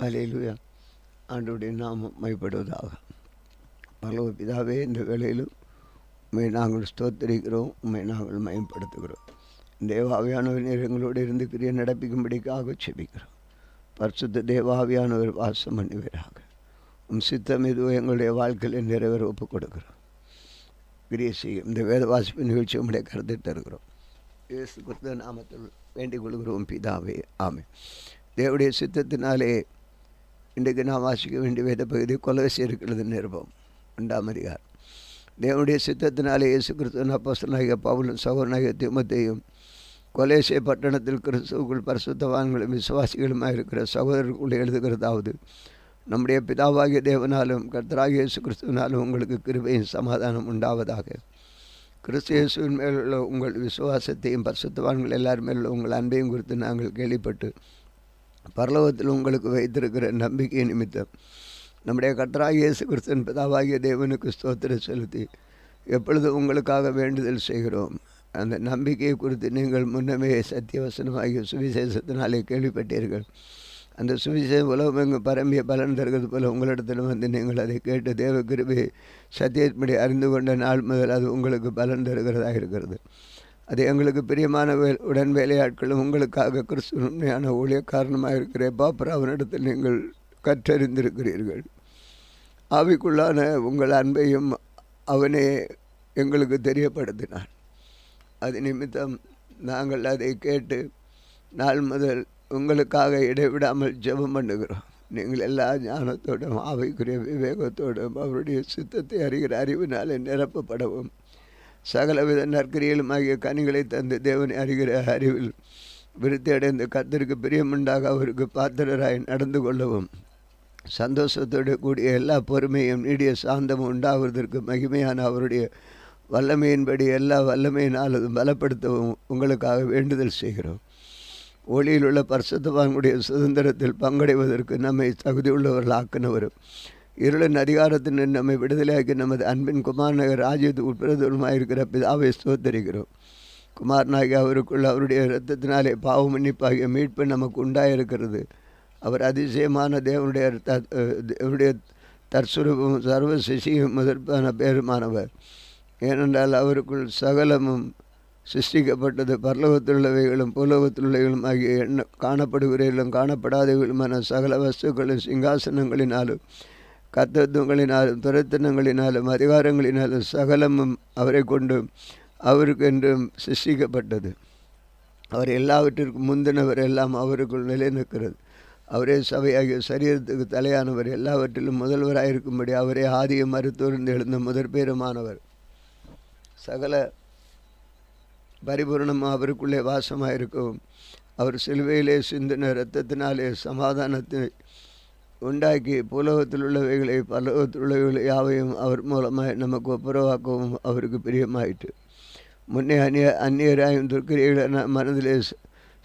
அல்லேலூயா. ஆண்டவருடைய நாமம் மைப்படுவதாக. பரலோக பிதாவே, இந்த வேளையிலும் உம்மை நாங்கள் ஸ்தோத்திரிக்கிறோம், உம்மை நாங்கள் மயப்படுத்துகிறோம். தேவாவியானவர் எங்களோடு இருந்து கிரியை நடப்பிக்கும்படிக்காக செபிக்கிறோம். பரிசுத்த தேவாவியானவர் வாசம் பண்ணுவீராக. உம் சித்தம் எதுவோ எங்களுடைய வாழ்க்கையில் நிறைவேற ஒப்புக் கொடுக்கிறோம். கிரியை செய்யும் இந்த வேத வாசிப்பு நிகழ்ச்சி உங்களுடைய கருத்தை தருகிறோம். இயேசு கிறிஸ்து நாமத்தில் வேண்டிக் கொள்கிறோம் பிதாவே, ஆமென். தேவனுடைய சித்தத்தினாலே இன்றைக்கு நான் வாசிக்க வேண்டிய வேத பகுதி கொலோசியர்கள் நிருபம் 2ஆம் அதிகாரம். தேவனுடைய சித்தத்தினாலே இயேசு கிறிஸ்துவின் அப்போஸ்தலனாகிய பவுலும் சகோதரனாகிய தீமோத்தேயும் கொலோசிய பட்டணத்தில் கிறிஸ்துவுக்குள் பரிசுத்தவான்களும் விசுவாசிகளுமாக இருக்கிற சகோதரர்களுக்குள் எழுதுகிறதாவது, நம்முடைய பிதாவாகிய தேவனாலும் கர்த்தராகிய இயேசு கிறிஸ்துவினாலும் உங்களுக்கு கிருபையும் சமாதானம் உண்டாவதாக. கிறிஸ்து இயேசுவின் மேலுள்ள உங்கள் விசுவாசத்தையும் பரிசுத்தவான்கள் எல்லார் மேலுள்ள உங்கள் அன்பையும் குறித்து நாங்கள் கேள்விப்பட்டு பரலோகத்தில் உங்களுக்கு வைத்திருக்கிற நம்பிக்கை நிமித்தம் நம்முடைய கர்த்தராகிய இயேசு கிறிஸ்துவின் பிதாவாகிய தேவனுக்கு ஸ்தோத்திரம் செலுத்தி எப்பொழுதும் உங்களுக்காக வேண்டுதல் செய்கிறோம். அந்த நம்பிக்கையை குறித்து நீங்கள் முன்னமே சத்தியவசனமாகிய சுவிசேஷத்தினாலே கேள்விப்பட்டீர்கள். அந்த சுவிசேஷம் உலகமெங்கு பரம்பிய பலன் தருகிறது போல உங்களிடத்தில் வந்து நீங்கள் அதை கேட்டு தேவ கிருபையை சத்தியத்தின்படி அறிந்து கொண்ட நாள் முதல் அது உங்களுக்கு பலன் தருகிறதாக இருக்கிறது. அது எங்களுக்கு பிரியமான உடன் வேலையாட்களும் உங்களுக்காக கிறிஸ்துவின் உண்மையான ஊழிய காரணமாக இருக்கிற பாப்பராவனிடத்தில் நீங்கள் கற்றறிந்திருக்கிறீர்கள். ஆவிக்குள்ளான உங்கள் அன்பையும் அவனே எங்களுக்கு தெரியப்படுத்தினான். அது நிமித்தம் நாங்கள் அதை கேட்டு நாள் முதல் உங்களுக்காக இடைவிடாமல் ஜெபம் பண்ணுகிறோம். நீங்கள் எல்லா ஞானத்தோடும் ஆவிக்குரிய விவேகத்தோடும் அவருடைய சித்தத்தை அறிகிற அறிவினாலே நிரப்பப்படவும் சகலவித நற்கிரியிலும் ஆகிய கனிகளை தந்து தேவனை அறிகிற அறிவில் விருத்தி அடைந்து கர்த்தருக்கு பிரியமுண்டாக அவருக்கு பாத்திரராய் நடந்து கொள்ளவும் சந்தோஷத்தோடு கூடிய எல்லா பொறுமையும் நீடிய சாந்தமும் உண்டாவதற்கு மகிமையான அவருடைய வல்லமையின்படி எல்லா வல்லமையினாலும் பலப்படுத்தவும் உங்களுக்காக வேண்டுதல் செய்கிறோம். ஒளியில் உள்ள பரிசுத்தவான்களுடைய சுதந்திரத்தில் பங்கடைவதற்கு நம்மை தகுதியுள்ளவர்கள் ஆக்கினவரும் இருளின் அதிகாரத்தின் நம்மை விடுதலையாக்கி நமது அன்பின் குமாரநகர் ராஜ்யத்து உட்பிரதமாயிருக்கிற பிதாவை ஸ்தோத்தரிக்கிறோம். குமாரனாகி அவருக்குள் அவருடைய இரத்தத்தினாலே பாவ மன்னிப்பாகிய மீட்பு நமக்கு உண்டாயிருக்கிறது. அவர் அதிசயமான தேவனுடைய தற்சுரூபம் சர்வ சிசியும் முதற்பான பேருமானவர். ஏனென்றால் அவருக்குள் சகலமும் சிருஷ்டிக்கப்பட்டது. பரலோகத்திலுள்ளவைகளும் பூலோகத்திலுள்ளவைகளும் ஆகிய காணப்படுகிறவர்களும் காணப்படாதவைகளுமான சகல வஸ்துக்களும் சிங்காசனங்களினாலும் கர்த்தத்துவங்களினாலும் துரைத்தனங்களினாலும் அதிகாரங்களினாலும் சகலமும் அவரை கொண்டு அவருக்கென்றும் சிருஷ்டிக்கப்பட்டது. அவர் எல்லாவற்றிற்கும் முந்தினவர், எல்லாம் அவருக்குள் நிலைநிற்கிறது. அவரே சபையாகிய சரீரத்துக்கு தலையானவர், எல்லாவற்றிலும் முதல்வராயிருக்கும்படி அவரே ஆதியும் மருத்துவருந்து எழுந்த முதற்பேருமானவர். சகல பரிபூர்ணமாக அவருக்குள்ளே வாசமாயிருக்கவும் அவர் சிலுவையிலே சிந்தின இரத்தத்தினாலே சமாதானத்தை உண்டாக்கி பூலோகத்தில் உள்ளவைகளை பரலோகத்தில் உள்ளவைகளை யாவையும் அவர் மூலமாக நமக்கு ஒப்புரவாக்கவும் அவருக்கு பிரியமாயிற்று. முன்னே அந்நியராயும் துர்க்கிரியர்களான மனதிலே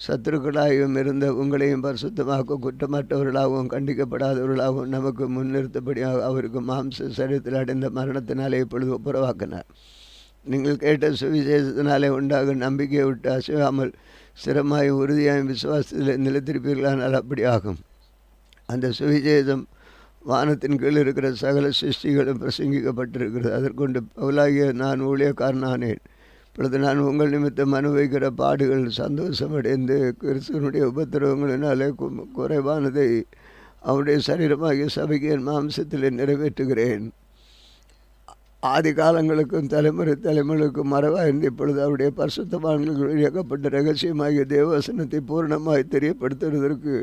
சத்துருக்களாகவும் இருந்த உங்களையும் பரிசுத்தமாக்க குற்றமற்றவர்களாகவும் கண்டிக்கப்படாதவர்களாகவும் நமக்கு முன்னிறுத்தபடியாக அவருக்கு மாம்ச சரீரத்தில் அடைந்த மரணத்தினாலே இப்பொழுது ஒப்புரவாக்கினார். நீங்கள் கேட்ட சுவிசேஷத்தினாலே உண்டாகும் நம்பிக்கையை விட்டு அசையாமல் ஸ்திரமாயும் உறுதியாயும் விசுவாசத்தில் நிலைத்திருப்பீர்களானால் அப்படி ஆகும். அந்த சுவிசேஷம் வானத்தின் கீழ் இருக்கிற சகல சிருஷ்டிகளும் பிரசங்கிக்கப்பட்டிருக்கிறது. அதற்கொண்டு பவுலாகிய நான் ஊழியக்காரனானேன். இப்பொழுது நான் உங்கள் நிமித்தம் அனுபவிக்கிற பாடுகள் சந்தோஷமடைந்து கிறிஸ்துவனுடைய உபத்திரவங்களினாலே குறைவானதை அவருடைய சரீரமாகிய சபைக்கு என் மாம்சத்தில் நிறைவேற்றுகிறேன். ஆதி காலங்களுக்கும் தலைமுறைக்கும் மறைவாய்ந்து இப்பொழுது அவருடைய பரிசுத்தவான்களுக்கு இயக்கப்பட்ட ரகசியமாகிய தேவவசனத்தை பூர்ணமாய் தெரியப்படுத்துவதற்கு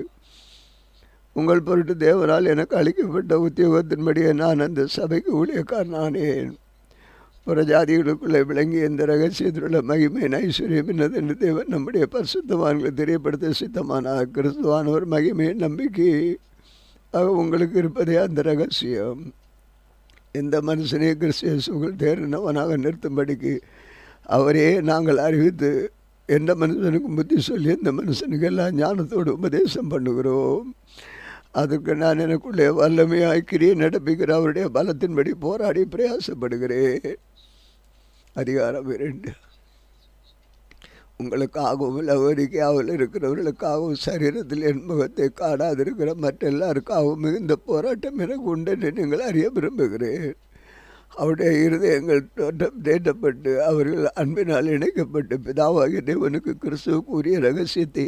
உங்கள் பொருட்டு தேவனால் எனக்கு அளிக்கப்பட்ட உத்தியோகத்தின்படியே நான் அந்த சபைக்கு ஊழியக்காரனானேன். புறஜாதிகளுக்குள்ளே விளங்கி இந்த ரகசியத்திலுள்ள மகிமையின் ஐஸ்வர்யம் என்னதென்று தேவன் நம்முடைய பரிசுத்தவான்களை தெரியப்படுத்த சித்தமானார். கிறிஸ்துவானவர் மகிமையின் நம்பிக்கை உங்களுக்கு இருப்பதே அந்த ரகசியம். இந்த மனுஷனே கிறிஸ்து இயேசுவுக்குள் தேறினவனாக நிறுத்தும்படிக்கு அவரே நாங்கள் அறிவித்து எந்த மனுஷனுக்கும் புத்தி சொல்லி எந்த மனுஷனுக்கு எல்லாம் ஞானத்தோடு உபதேசம் பண்ணுகிறோம். அதற்கு நான் எனக்குள்ளே வல்லமையாய் கிரியை நடப்பிக்கிற அவருடைய பலத்தின்படி போராடி பிரயாசப்படுகிறேன். அதிகாரம் 2. உங்களுக்காகவும் லவோதிக்கேயாவில் இருக்கிறவர்களுக்காகவும் சரீரத்தில் என் முகத்தை காணாதிருக்கிற மற்ற எல்லாருக்காகவும் மிகுந்த போராட்டம் எனக்கு உண்டு என்று நீங்கள் அறிய விரும்புகிறேன். அவருடைய இருதயங்கள் தேட்டப்பட்டு அவர்கள் அன்பினால் இணைக்கப்பட்டு பிதாவாகிய தேவனுக்கு கிறிஸ்துவுக்கு உரிய ரகசியத்தை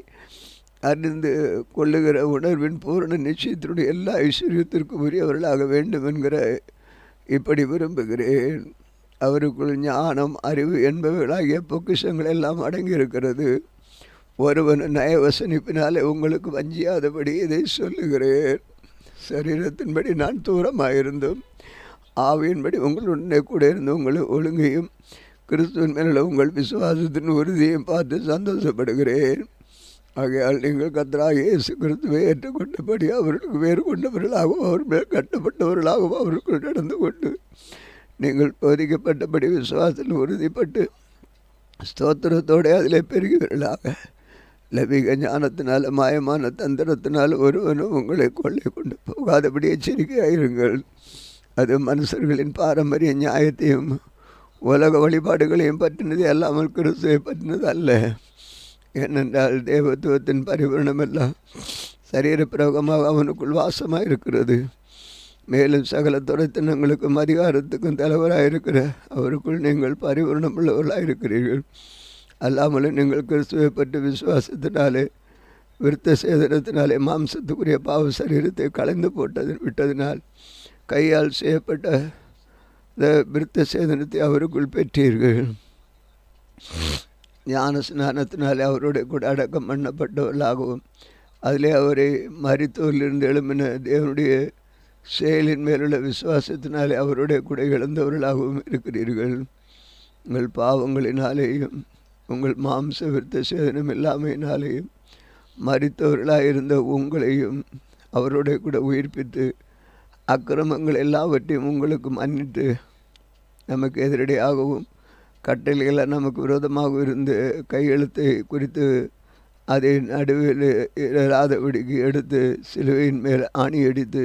அறிந்து கொள்ளுகிற உணர்வின் பூரண நிச்சயத்தினுடைய எல்லா ஐஸ்வர்யத்திற்கும் உரியவர்களாக வேண்டும் என்கிற இப்படி விரும்புகிறேன். அவருக்குள் ஞானம் அறிவு என்பவைகளாகிய பொக்கிஷங்கள் எல்லாம் அடங்கியிருக்கிறது. ஒருவன் நயவசனிப்பினாலே உங்களுக்கு வஞ்சியாதபடி இதை சொல்லுகிறேன். சரீரத்தின்படி நான் தூரமாயிருந்தும் ஆவியின்படி உங்களுடனே கூட இருந்து உங்களை ஒழுங்கையும் கிறிஸ்துவின் மேல உங்கள் விசுவாசத்தின் உறுதியையும் பார்த்து சந்தோஷப்படுகிறேன். ஆகையால் நீங்கள் கர்த்தராகிய இயேசு கிறிஸ்துவை ஏற்றுக்கொண்டபடி அவர்களுக்கு வேறு கொண்டவர்களாகவும் அவர் மேல் கட்டப்பட்டவர்களாகவும் அவர்களுக்கு நடந்து கொண்டு நீங்கள் போதிக்கப்பட்டபடி விசுவாசத்தில் உறுதிப்பட்டு ஸ்தோத்திரத்தோடு அதிலே பெருகிவர்களாக. லபிக ஞானத்தினால மாயமான தந்திரத்தினால் ஒருவனும் உங்களை கொள்ளை கொண்டு போகாதபடி எச்சரிக்கையாயிருங்கள். அது மனுஷர்களின் பாரம்பரிய நியாயத்தையும் உலக வழிபாடுகளையும் பற்றினது அல்லாமல் கிறிஸ்துவை பற்றினது அல்ல. ஏனென்றால் தேவத்துவத்தின் பரிபூரணமெல்லாம் சரீரப்பிரகமாக அவனுக்குள் வாசமாக இருக்கிறது. மேலும் சகல துரைத்தனங்களுக்கும் அதிகாரத்துக்கும் தலைவராக இருக்கிற அவருக்குள் நீங்கள் பரிபூரணம் உள்ளவர்களாக இருக்கிறீர்கள். அல்லாமலும் நீங்கள் கிறிஸ்துவை பற்றி விசுவாசத்தினாலே விருத்த சேதனத்தினாலே மாம்சத்துக்குரிய பாவ சரீரத்தை கலைந்து விட்டதினால் கையால் செய்யப்பட்ட இந்த விருத்த சேதனத்தை அவருக்குள் பெற்றீர்கள். ஞான ஸ்நானத்தினாலே அவருடைய கூட அடக்கம் பண்ணப்பட்டவர்களாகவும் அதிலே அவரை மரித்தோரிலிருந்து எழும்பின தேவனுடைய செயலின் மேலுள்ள விசுவாசத்தினாலே அவருடைய கூட இழந்தவர்களாகவும் இருக்கிறீர்கள். உங்கள் பாவங்களினாலேயும் உங்கள் மாம்ச விருத்த சேதனம் இல்லாமையினாலேயும் மரித்தவர்களாக இருந்த உங்களையும் அவருடைய கூட உயிர்ப்பித்து அக்கிரமங்கள் எல்லாவற்றையும் உங்களுக்கு மன்னித்து நமக்கு எதிரடியாகவும் கட்டளைகளை நமக்கு விரோதமாக இருந்து கையெழுத்தை குறித்து அதை நடுவில் இராதபடிக்கு எடுத்து சிலுவையின் மேல் ஆணியடித்து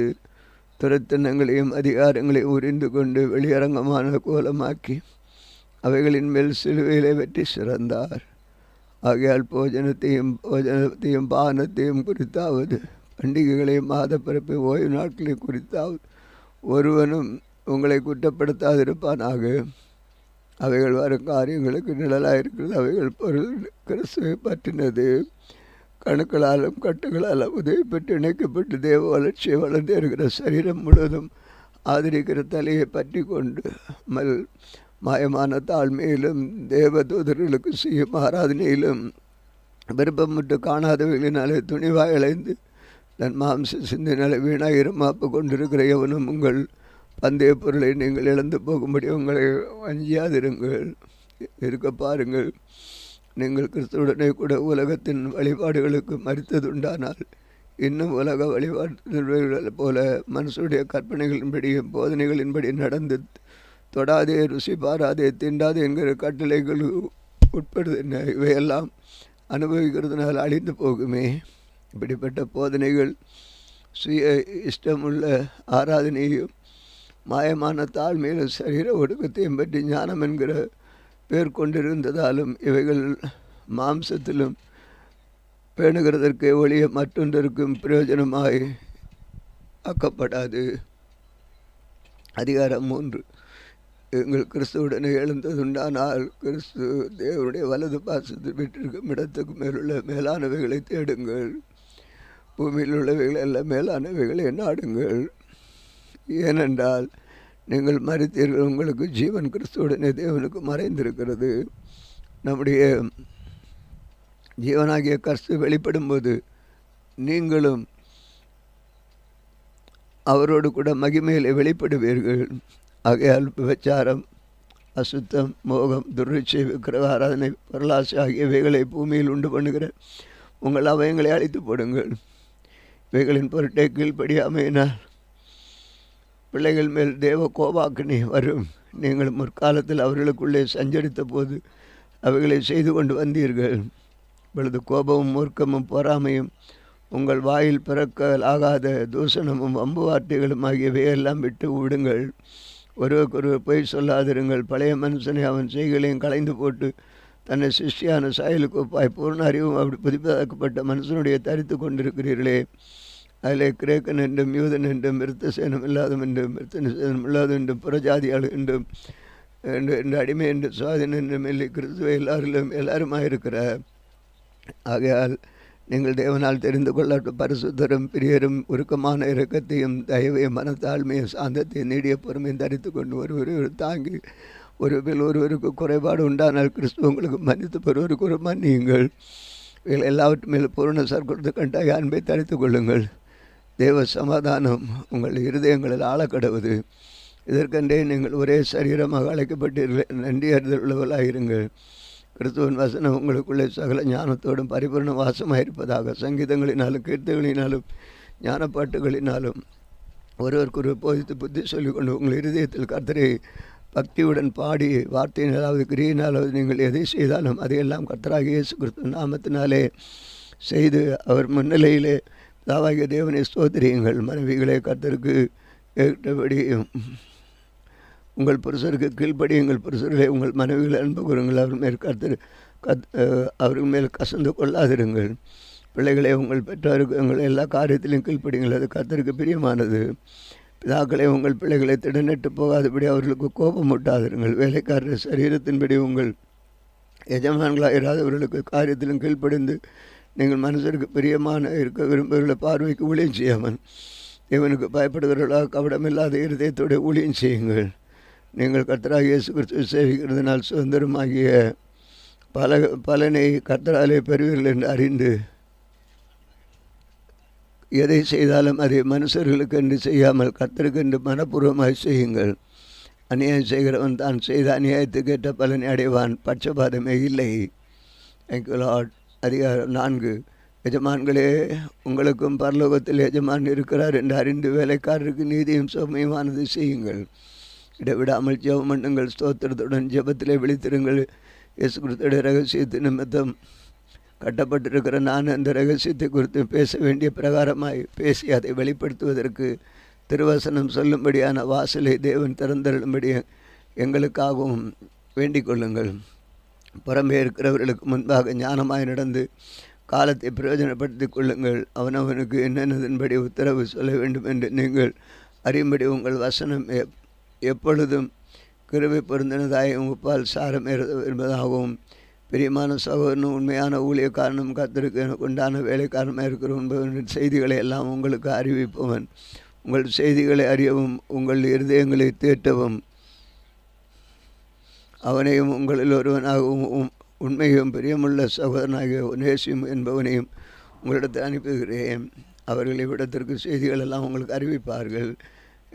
துரத்தனங்களையும் அதிகாரங்களையும் உரிந்து கொண்டு வெளியரங்கமான கோலமாக்கி அவைகளின் மேல் சிலுவையிலே வெற்றி சிறந்தார். ஆகையால் போஜனத்தையும் பானத்தையும் குறித்தாவது பண்டிகைகளையும் மாத பிறப்பை ஓய்வு நாட்களை குறித்தாவது ஒருவனும் உங்களை குற்றப்படுத்தாதிருப்பானாக. அவைகள் வரும் காரியங்களுக்கு நிழலாக இருக்கிறது. அவைகள் பொருள் கிறிஸ்துவை பற்றினது. கணுக்களாலும் கட்டுகளாலும் உதவி பெற்று இணைக்கப்பட்டு தேவ வளர்ச்சியை வளர்ந்து இருக்கிற சரீரம் முழுவதும் ஆதரிக்கிற தலையை பற்றி கொண்டு மாயமான தாழ்மையிலும் தேவ தூதர்களுக்கு செய்யும் ஆராதனையிலும் விருப்பமுட்டு காணாதவைகளினாலே துணிவாய் இழைந்து தன் மாம்ச சிந்தனாலே வீணாக இருமாப்பு கொண்டிருக்கிற எவனும் உங்கள் பந்தய பொருளை நீங்கள் இழந்து போகும்படி உங்களை வஞ்சியாதிருங்கள். இருக்க பாருங்கள். நீங்கள் கிறிஸ்துவுடனே கூட உலகத்தின் வழிபாடுகளுக்கு மறித்ததுண்டானால் இன்னும் உலக வழிபாடுகள் போல மனுஷனுடைய கற்பனைகளின்படியும் போதனைகளின்படி நடந்து தொடாதே, ருசி பாராதே, திண்டாதே என்கிற கட்டளைகள் உட்படுது என்ன இவையெல்லாம் அனுபவிக்கிறதுனால் அழிந்து போகுமே. இப்படிப்பட்ட போதனைகள் சுய இஷ்டமுள்ள ஆராதனையும் மாயமான தாழ்மையிலும் சரீர ஒடுக்கத்தையும் பற்றி ஞானம் என்கிற பேர் கொண்டிருந்ததாலும் இவைகள் மாம்சத்திலும் பேணுகிறதற்கு ஒழிய மற்றொன்றிற்கும் பிரயோஜனமாய் ஆக்கப்படாது. அதிகாரம் 3. எங்கள் கிறிஸ்துவுடனே எழுந்ததுண்டானால் கிறிஸ்து தேவனுடைய வலது பாசத்தில் விட்டிருக்கும் இடத்துக்கு மேலுள்ள மேலானவைகளை தேடுங்கள். பூமியில் உள்ளவைகள் எல்லாம் மேலானவைகளை நாடுங்கள். ஏனென்றால் நீங்கள் மரித்தீர்கள், உங்களுக்கு ஜீவன் கிறிஸ்துவுடனே தேவனுக்கு மறைந்திருக்கிறது. நம்முடைய ஜீவனாகிய கிறிஸ்து வெளிப்படும்போது நீங்களும் அவரோடு கூட மகிமையிலே வெளிப்படுவீர்கள். ஆகையால் விபச்சாரம், அசுத்தம், மோகம், துர்ச்சை, விக்கிரக ஆராதனை, பொருளாசை ஆகியவைகளை பூமியில் உண்டு பண்ணுகிற உங்கள் அவயங்களை அழித்து போடுங்கள். இவைகளின் பொருட்டை கீழ்ப்படியாமையினால் பிள்ளைகள் மேல் தேவ கோபாக்கினி வரும். நீங்கள் முற்காலத்தில் அவர்களுக்குள்ளே சஞ்சரித்த போது அவைகளை செய்து கொண்டு வந்தீர்கள். இப்பொழுது கோபமும் மூர்க்கமும் பொறாமையும் உங்கள் வாயில் பிறக்கலாகாத தூஷணமும் வம்பு வார்த்தைகளும் ஆகியவையெல்லாம் விட்டு விடுங்கள். ஒருவருக்கொருவர் பொய் சொல்லாதிருங்கள். பழைய மனுஷனை அவன் செய்களையும் களைந்து போட்டு தன்னை சிருஷ்டியான சாயலுக்கு ஒப்பாய் பூர்ண அறிவும் அப்படி புதுப்பிக்கப்பட்ட மனுஷனுடைய தரித்து கொண்டிருக்கிறீர்களே. அதிலே கிரேக்கன் என்றும் யூதன் என்றும் விருத்தசேனம் இல்லாதம் என்றும் விருத்தசேனம் இல்லாதம் என்றும் புறஜாதியாள் என்றும் என்று அடிமை என்று சுவாதீனம் என்றும் இல்லை கிறிஸ்துவை எல்லாருமாக இருக்கிறார். ஆகையால் நீங்கள் தேவனால் தெரிந்து கொள்ளப்பட்ட பரிசுத்தரும் பிரியரும் உருக்கமான இரக்கத்தையும் தயவையும் மனத்தாழ்மையும் சாந்தத்தையும் நீடிய பொறுமையும் தரித்து கொண்டு ஒருவர் தாங்கி ஒருவருக்கு குறைபாடு உண்டானால் கிறிஸ்துவ உங்களுக்கு மன்னித்து பெறுவருக்கு ஒரு மன்னியுங்கள். இவைகள் எல்லாவற்றும் மேல் பூர்ண சர்க்கொடுத்து கண்டாய் அன்பை தரித்து கொள்ளுங்கள். தேவ சமாதானம் உங்கள் இருதயங்களில் ஆழக்கடவுது. இதற்கென்றே நீங்கள் ஒரே சரீரமாக அழைக்கப்பட்டீர்கள். நன்றி அறிதல் உள்ளவர்களாயிருங்கள். கிறிஸ்துவின் வசனம் உங்களுக்குள்ளே சகல ஞானத்தோடும் பரிபூர்ண வாசமாயிருப்பதாக. சங்கீதங்களினாலும் கீர்த்தங்களினாலும் ஞானப்பாட்டுகளினாலும் ஒருவருக்கு போதித்து புத்தி சொல்லிக்கொண்டு உங்கள் இருதயத்தில் கர்த்தரை பக்தியுடன் பாடி வார்த்தையினாலாவது கிரியினாலாவது நீங்கள் எதை செய்தாலும் அதையெல்லாம் கர்த்தராகிய இயேசு கிறிஸ்து நாமத்தினாலே செய்து அவர் முன்னிலையிலே தாவாகிய தேவனை ஸ்தோத்திரியுங்கள். மனைவிகளே கர்த்தருக்கு ஏற்றபடி உங்கள் புருஷருக்கு கீழ்ப்படியுங்கள். புருஷர்களே உங்கள் மனைவிகளை அன்பு கூறுங்கள். அவர்கள் மேல் அவர்கள் மேல் கசந்து கொள்ளாதிருங்கள். பிள்ளைகளே உங்கள் பெற்றோருக்கு உங்கள் எல்லா காரியத்திலையும் கீழ்ப்படியுங்கள். அது கர்த்தருக்கு பிரியமானது. பிதாக்களே உங்கள் பிள்ளைகளை திடனிட்டு போகாதபடி அவர்களுக்கு கோபம் ஊட்டாதிருங்கள். வேலைக்காரர் சரீரத்தின்படி உங்கள் எஜமான்களாக இராதவர்களுக்கு காரியத்திலும் கீழ்ப்படிந்து நீங்கள் மனுஷருக்கு பிரியமான இருக்க விரும்புகிற பார்வைக்கு ஊழியம் செய்யாமல் தேவனுக்கு பயப்படுகிறவர்களாக கவடமில்லாத இருதயத்தோடு ஊழியம் செய்யுங்கள். நீங்கள் கர்த்தராகிய இயேசு கிறிஸ்துவை சேவிக்கிறதுனால் சுதந்திரமாகிய பலனை கர்த்தராலே பெறுவீர்கள் என்று அறிந்து எதை செய்தாலும் அதை மனுஷர்களுக்கு என்று செய்யாமல் கர்த்தருக்கு என்று மனப்பூர்வமாக செய்யுங்கள். அநியாயம் செய்கிறவன் தான் செய்த அநியாயத்துக்கு ஏற்ற பலனை அடைவான். பட்சபாதமே இல்லை. Thank you Lord. அதிகாரம் 4. எஜமான்களே உங்களுக்கும் பரலோகத்தில் எஜமான் இருக்கிறார் என்று அறிந்து வேலைக்காரருக்கு நீதியும் சௌமியமானது செய்யுங்கள். இடைவிடாமல் ஜெபம் பண்ணுங்கள். ஸ்தோத்திரத்துடன் ஜெபத்திலே விழித்திருங்கள். இயேசு கிறிஸ்துவின் ரகசியத்து நிமித்தம் கட்டப்பட்டிருக்கிற நான் அந்த ரகசியத்தை குறித்து பேச வேண்டிய பிரகாரமாய் பேசி அதை வெளிப்படுத்துவதற்கு திருவசனம் சொல்லும்படியான வாசலை தேவன் திறந்தருளும்படி எங்களுக்காகவும் வேண்டிக் கொள்ளுங்கள். புறம்பே இருக்கிறவர்களுக்கு முன்பாக ஞானமாய் நடந்து காலத்தை பிரயோஜனப்படுத்தி கொள்ளுங்கள். அவனவனுக்கு என்னென்னதன்படி உத்தரவு சொல்ல வேண்டும் என்று நீங்கள் அறியும்படி உங்கள் வசனம் எப்பொழுதும் கிருபை பொருந்தினதாயும் உப்பால் சாரம் என்பதாகவும் பிரியமான சகோதரனும் உண்மையான ஊழியக்காரனும் கர்த்தருக்கு எனக்கு உண்டான வேலைக்காரமாக இருக்கிற என்பவன் செய்திகளை எல்லாம் உங்களுக்கு அறிவிப்பவன். உங்கள் செய்திகளை அறியவும் உங்கள் இருதயங்களை தேற்றவும் அவனையும் உங்களில் ஒருவனாகவும் உண்மையும் பிரியமுள்ள சகோதரனாகிய நேசியும் என்பவனையும் உங்களிடத்தில் அனுப்புகிறேன். அவர்கள் இவ்விடத்திற்கு செய்திகள் எல்லாம் உங்களுக்கு அறிவிப்பார்கள்.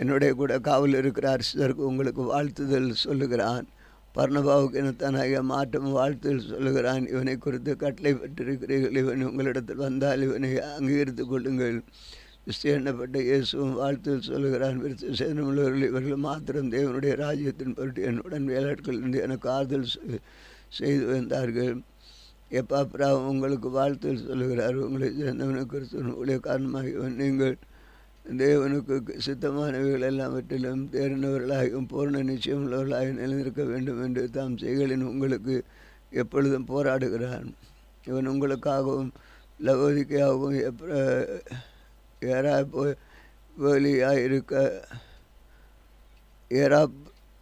என்னுடைய கூட காவல் இருக்கிற அரசருக்கு உங்களுக்கு வாழ்த்துதல் சொல்லுகிறான். பர்ணபாவுக்கு இனத்தானாகிய மாற்றம் வாழ்த்துதல் சொல்லுகிறான். இவனை குறித்து கட்டளை பெற்றிருக்கிறீர்கள். இவன் உங்களிடத்தில் வந்தால் இவனை அங்கீகரித்து கொள்ளுங்கள். கிறிஸ்து எண்ணப்பட்ட இயேசுவும் வாழ்த்துதல் சொல்லுகிறான். சேதமுள்ளவர்கள் இவர்கள் மாத்திரம் தேவனுடைய ராஜ்யத்தின் பொருட்டு என்னுடன் வேலையாட்கள் என்று எனக்கு ஆறுதல் செய்து வந்தார்கள். எப்பாப்ராவும் உங்களுக்கு வாழ்த்துதல் சொல்லுகிறார். உங்களை சேர்ந்தவனுக்கு கிறிஸ்துவின் ஊழியக்காரனாகிய நீங்கள் தேவனுக்கு சித்தமானவைகள் எல்லாவற்றிலும் தேர்ந்தவர்களாகவும் பூர்ண நிச்சயம் உள்ளவர்களாக நிலைநிற்க வேண்டும் என்று தாம் செய்களின் உங்களுக்கு எப்பொழுதும் போராடுகிறான். இவன் உங்களுக்காகவும் லவோதிக்கையாகவும்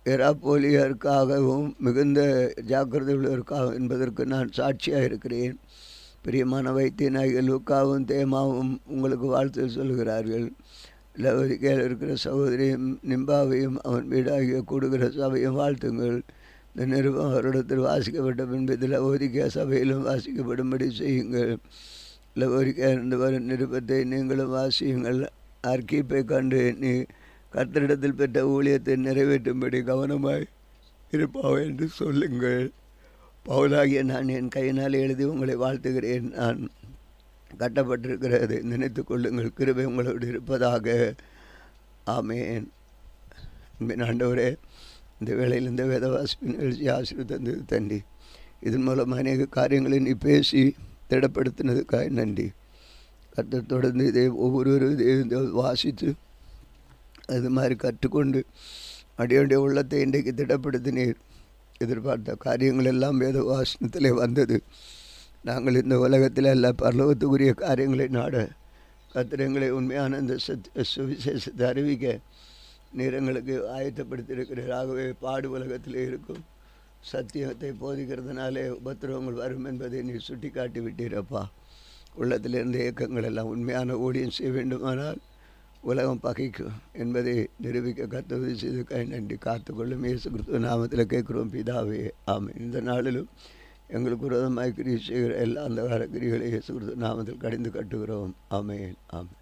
எராப்போலியருக்காகவும் மிகுந்த ஜாக்கிரதை உள்ளவருக்காகவும் என்பதற்கு நான் சாட்சியாக இருக்கிறேன். பிரியமான வைத்தியனாகிய லூக்காவும் தேமாவும் உங்களுக்கு வாழ்த்து சொல்கிறார்கள். லவோதிக்கையில் இருக்கிற சகோதரியும் நிம்பாவையும் அவன் வீடாகிய கூடுகிற சபையும் வாழ்த்துங்கள். இந்த நிருபம் அவரிடத்தில் வாசிக்கப்பட்ட பின்பு இதில் லவோதிக்கா சபையிலும் வாசிக்கப்படும்படி செய்யுங்கள். லவோதிக்கா இருந்து வரும் நிருபத்தை நீங்களும் வாசியுங்கள். அர்க்கீப்பை கண்டு நீ கர்த்தரிடத்தில் பெற்ற ஊழியத்தை நிறைவேற்றும்படி கவனமாய் இருப்பாவை என்று சொல்லுங்கள். பவுலாகிய நான் என் கையினால் எழுதி உங்களை வாழ்த்துகிறேன். நான் கட்டப்பட்டிருக்கிறதை நினைத்து கொள்ளுங்கள். கிருபை உங்களோடு இருப்பதாக. ஆமேன். ஆண்டவரே, இந்த வேளையில் இந்த வேத வாசிப்பின் எழுச்சி ஆசீர்வதித்தது தண்டி. இதன் மூலம் அநேக காரியங்களை நீ பேசி திடப்படுத்தினதுக்காக நன்றி. கர்த்தர் தொடர்ந்து இதை ஒவ்வொருவரும் இதை வாசித்து அது மாதிரி கற்றுக்கொண்டு அடியுடைய உள்ளத்தை இன்றைக்கு திடப்படுத்தினீர். எதிர்பார்த்த காரியங்கள் எல்லாம் வேத வாசனத்திலே வந்தது. நாங்கள் இந்த உலகத்தில் எல்லா பரலோகத்துக்குரிய காரியங்களை நாட கர்த்தர் எங்களை உண்மையான இந்த சுவிசேஷத்தை அறிவிக்க நீர் எங்களுக்கு ஆயத்தப்படுத்தியிருக்கிறீர். ஆகவே பாடு உலகத்தில் இருக்கும் சத்தியத்தை போதிக்கிறதுனாலே உபத்திரவங்கள் வரும் என்பதை நீர் சுட்டி காட்டி விட்டீரப்பா. உள்ளத்தில் இருந்த இயக்கங்கள் எல்லாம் உண்மையான ஊழியம் செய்ய வேண்டுமானால் உலகம் பகைக்கும் என்பதை நிரூபிக்க கர்த்தர் செய்து கை நன்றி. காத்துக்கொள்ளும் இயேசு கிறிஸ்துவ நாமத்தில் கேட்குறோம் பிதாவே, ஆமென். இந்த நாளிலும் எங்களுக்கு விரோதமாய் கிரியை செய்கிற எல்லா அந்த கிரிகளை இயேசு கிறிஸ்துவ நாமத்தில் கடிந்து கட்டுகிறோம். ஆமென், ஆமென்.